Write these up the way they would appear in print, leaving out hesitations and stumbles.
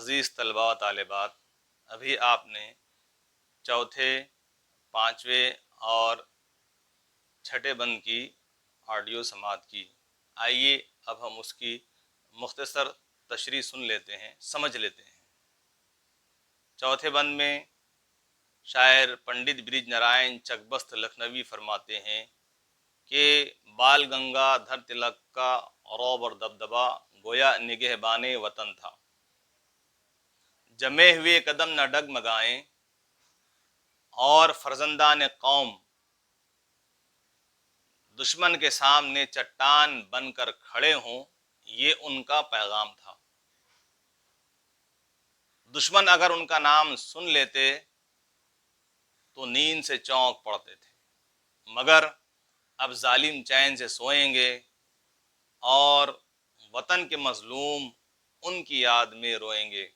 عزیز طلباء و طالبات، ابھی آپ نے چوتھے، پانچویں اور چھٹے بند کی آڈیو سماعت کی۔ آئیے اب ہم اس کی مختصر تشریح سن لیتے ہیں، سمجھ لیتے ہیں۔ چوتھے بند میں شاعر پنڈت برج نارائن چکبست لکھنوی فرماتے ہیں کہ بال گنگا دھر تلک کا روب اور دبدبا گویا نگہبان وطن تھا۔ جمے ہوئے قدم نہ ڈگمگائیں اور فرزندان قوم دشمن کے سامنے چٹان بن کر کھڑے ہوں، یہ ان کا پیغام تھا۔ دشمن اگر ان کا نام سن لیتے تو نیند سے چونک پڑتے تھے، مگر اب ظالم چین سے سوئیں گے اور وطن کے مظلوم ان کی یاد میں روئیں گے۔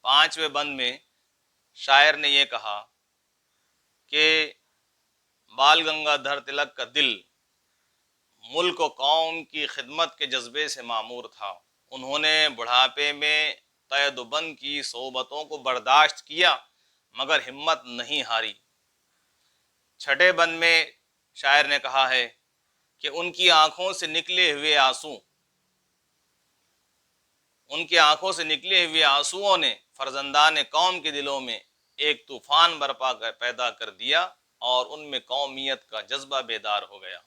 پانچویں بند میں شاعر نے یہ کہا کہ بال گنگا دھر تلک کا دل ملک و قوم کی خدمت کے جذبے سے معمور تھا۔ انہوں نے بڑھاپے میں قید و بند کی صعوبتوں کو برداشت کیا مگر ہمت نہیں ہاری۔ چھٹے بند میں شاعر نے کہا ہے کہ ان کی آنکھوں سے نکلے ہوئے آنسوؤں نے فرزندان قوم کے دلوں میں ایک طوفان پیدا کر دیا اور ان میں قومیت کا جذبہ بیدار ہو گیا۔